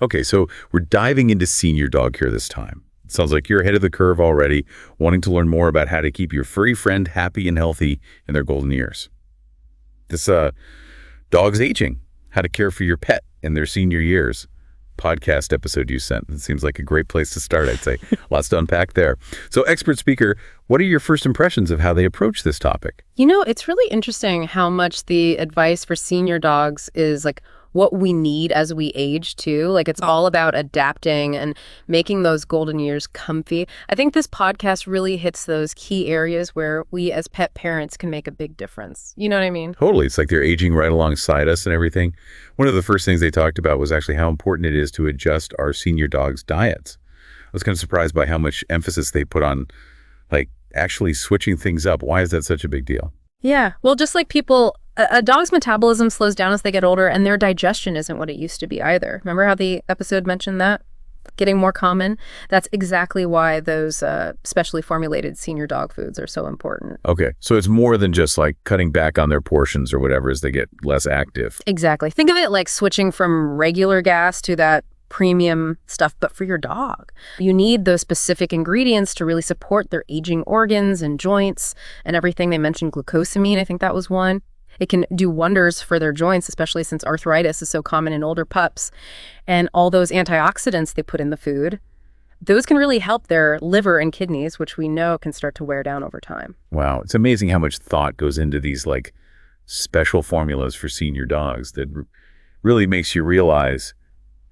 Okay, so we're diving into senior dog care this time. It sounds like you're ahead of the curve already, wanting to learn more about how to keep your furry friend happy and healthy in their golden years. This Dog's Aging, How to Care for Your Pet in Their Senior Years podcast episode you sent. It seems like a great place to start, I'd say. Lots to unpack there. So, expert speaker, what are your first impressions of how they approach this topic? You know, it's really interesting how much the advice for senior dogs is like what we need as we age too. Like it's all about adapting and making those golden years comfy. I think this podcast really hits those key areas where we as pet parents can make a big difference. You know what I mean? Totally. It's like they're aging right alongside us and everything. One of the first things they talked about was actually how important it is to adjust our senior dogs' diets. I was kind of surprised by how much emphasis they put on like actually switching things up. Why is that such a big deal? Yeah. Well, just like people, a dog's metabolism slows down as they get older, and their digestion isn't what it used to be either. Remember how the episode mentioned that? Getting more common? That's exactly why those specially formulated senior dog foods are so important. Okay. So it's more than just like cutting back on their portions or whatever as they get less active. Exactly. Think of it like switching from regular gas to that premium stuff, but for your dog. You need those specific ingredients to really support their aging organs and joints and everything. They mentioned glucosamine. I think that was one. It can do wonders for their joints, especially since arthritis is so common in older pups. And all those antioxidants they put in the food, those can really help their liver and kidneys, which we know can start to wear down over time. Wow. It's amazing how much thought goes into these like special formulas for senior dogs that really makes you realize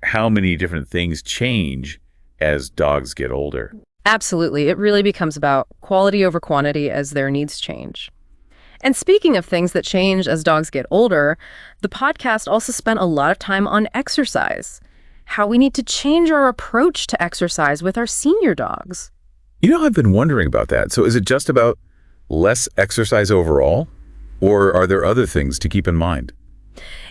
how many different things change as dogs get older. Absolutely. It really becomes about quality over quantity as their needs change. And speaking of things that change as dogs get older, the podcast also spent a lot of time on exercise, how we need to change our approach to exercise with our senior dogs. You know, I've been wondering about that. So is it just about less exercise overall, or are there other things to keep in mind?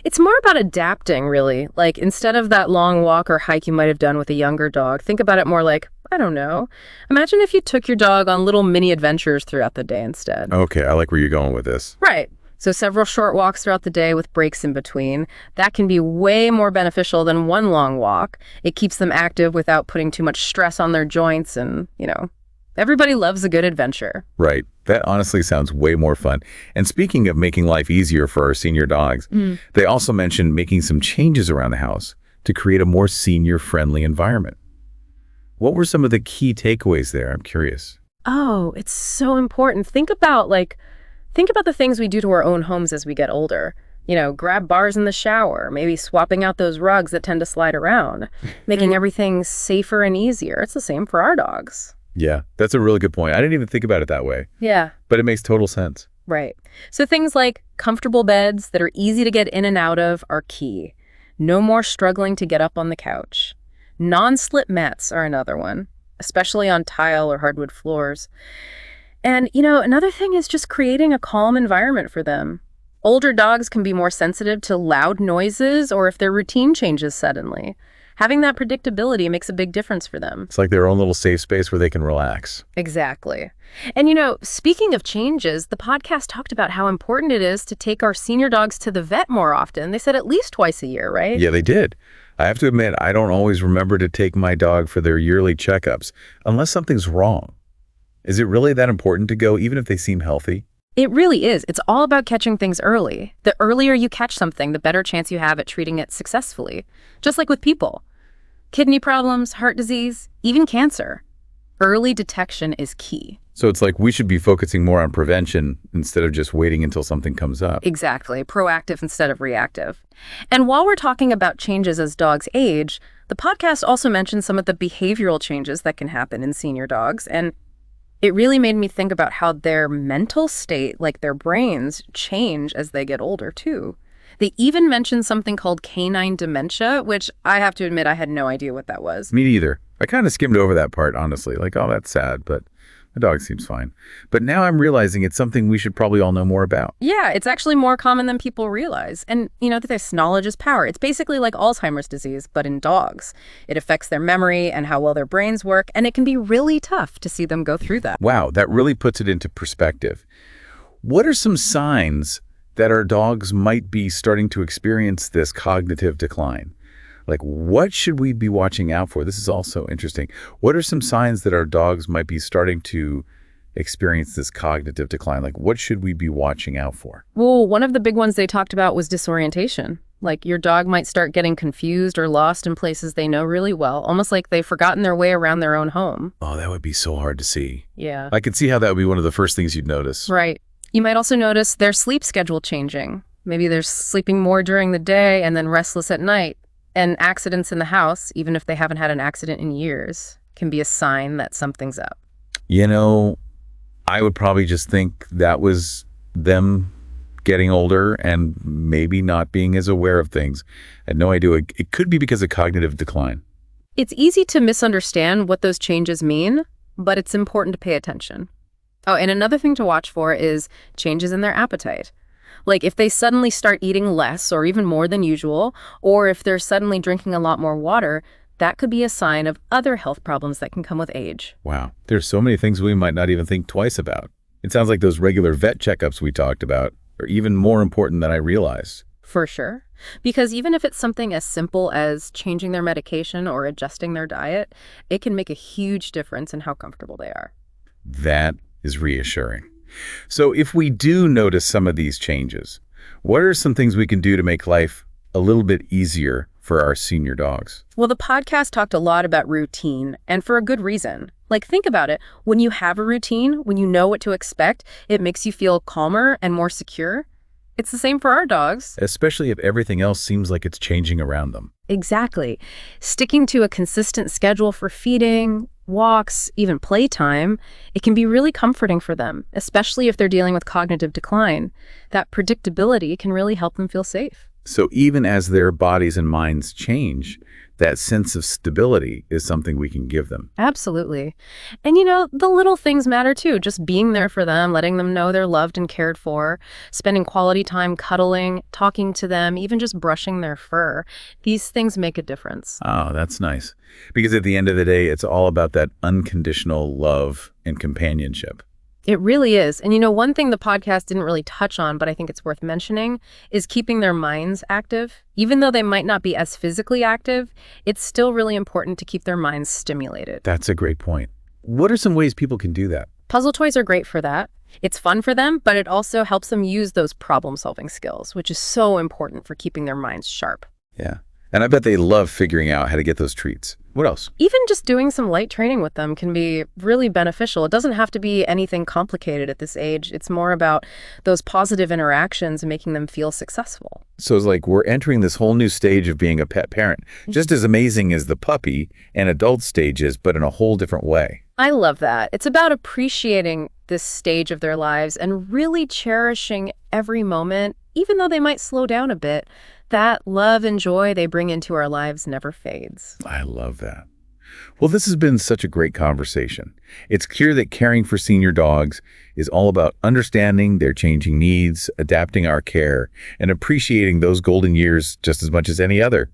It's more about adapting, really. Like, instead of that long walk or hike you might have done with a younger dog, think about it more like, I don't know. Imagine if you took your dog on little mini adventures throughout the day instead. Okay, I like where you're going with this. Right. So several short walks throughout the day with breaks in between. That can be way more beneficial than one long walk. It keeps them active without putting too much stress on their joints and, everybody loves a good adventure. Right. That honestly sounds way more fun. And speaking of making life easier for our senior dogs, they also mentioned making some changes around the house to create a more senior-friendly environment. What were some of the key takeaways there? I'm curious. Oh, it's so important. Think about the things we do to our own homes as we get older. Grab bars in the shower, maybe swapping out those rugs that tend to slide around, making everything safer and easier. It's the same for our dogs. Yeah, that's a really good point. I didn't even think about it that way. Yeah. But it makes total sense. Right. So things like comfortable beds that are easy to get in and out of are key. No more struggling to get up on the couch. Non-slip mats are another one, especially on tile or hardwood floors. And, another thing is just creating a calm environment for them. Older dogs can be more sensitive to loud noises or if their routine changes suddenly. Having that predictability makes a big difference for them. It's like their own little safe space where they can relax. Exactly. And, speaking of changes, the podcast talked about how important it is to take our senior dogs to the vet more often. They said at least twice a year, right? Yeah, they did. I have to admit, I don't always remember to take my dog for their yearly checkups unless something's wrong. Is it really that important to go, even if they seem healthy? It really is. It's all about catching things early. The earlier you catch something, the better chance you have at treating it successfully. Just like with people. Kidney problems, heart disease, even cancer. Early detection is key. So it's like we should be focusing more on prevention instead of just waiting until something comes up. Exactly. Proactive instead of reactive. And while we're talking about changes as dogs age, the podcast also mentioned some of the behavioral changes that can happen in senior dogs. And it really made me think about how their mental state, like their brains, change as they get older, too. They even mentioned something called canine dementia, which I have to admit I had no idea what that was. Me neither. I kind of skimmed over that part, honestly. Like, oh, that's sad, but my dog seems fine. But now I'm realizing it's something we should probably all know more about. Yeah, it's actually more common than people realize. And, this knowledge is power. It's basically like Alzheimer's disease, but in dogs. It affects their memory and how well their brains work, and it can be really tough to see them go through that. Wow, that really puts it into perspective. What are some signs that our dogs might be starting to experience this cognitive decline? Like, what should we be watching out for? This is also interesting. What are some signs that our dogs might be starting to experience this cognitive decline? Like, what should we be watching out for? Well, one of the big ones they talked about was disorientation. Like your dog might start getting confused or lost in places they know really well, almost like they've forgotten their way around their own home. Oh, that would be so hard to see. Yeah. I could see how that would be one of the first things you'd notice. Right. You might also notice their sleep schedule changing. Maybe they're sleeping more during the day and then restless at night. And accidents in the house, even if they haven't had an accident in years, can be a sign that something's up. You know, I would probably just think that was them getting older and maybe not being as aware of things. I had no idea. It could be because of cognitive decline. It's easy to misunderstand what those changes mean, but it's important to pay attention. Oh, and another thing to watch for is changes in their appetite. Like if they suddenly start eating less or even more than usual, or if they're suddenly drinking a lot more water, that could be a sign of other health problems that can come with age. Wow. There's so many things we might not even think twice about. It sounds like those regular vet checkups we talked about are even more important than I realized. For sure. Because even if it's something as simple as changing their medication or adjusting their diet, it can make a huge difference in how comfortable they are. That is reassuring. So if we do notice some of these changes, what are some things we can do to make life a little bit easier for our senior dogs? Well, the podcast talked a lot about routine, and for a good reason. Like, think about it. When you have a routine, when you know what to expect, it makes you feel calmer and more secure. It's the same for our dogs. Especially if everything else seems like it's changing around them. Exactly. Sticking to a consistent schedule for feeding, walks, even playtime, it can be really comforting for them, especially if they're dealing with cognitive decline. That predictability can really help them feel safe. So even as their bodies and minds change, that sense of stability is something we can give them. Absolutely. And the little things matter too. Just being there for them, letting them know they're loved and cared for, spending quality time cuddling, talking to them, even just brushing their fur. These things make a difference. Oh, that's nice. Because at the end of the day, it's all about that unconditional love and companionship. It really is. And one thing the podcast didn't really touch on, but I think it's worth mentioning, is keeping their minds active. Even though they might not be as physically active, it's still really important to keep their minds stimulated. That's a great point. What are some ways people can do that? Puzzle toys are great for that. It's fun for them, but it also helps them use those problem-solving skills, which is so important for keeping their minds sharp. Yeah. And I bet they love figuring out how to get those treats. What else? Even just doing some light training with them can be really beneficial. It doesn't have to be anything complicated at this age. It's more about those positive interactions and making them feel successful. So it's like we're entering this whole new stage of being a pet parent, just as amazing as the puppy and adult stages, but in a whole different way. I love that. It's about appreciating this stage of their lives and really cherishing every moment, even though they might slow down a bit. That love and joy they bring into our lives never fades. I love that. Well, this has been such a great conversation. It's clear that caring for senior dogs is all about understanding their changing needs, adapting our care, and appreciating those golden years just as much as any other.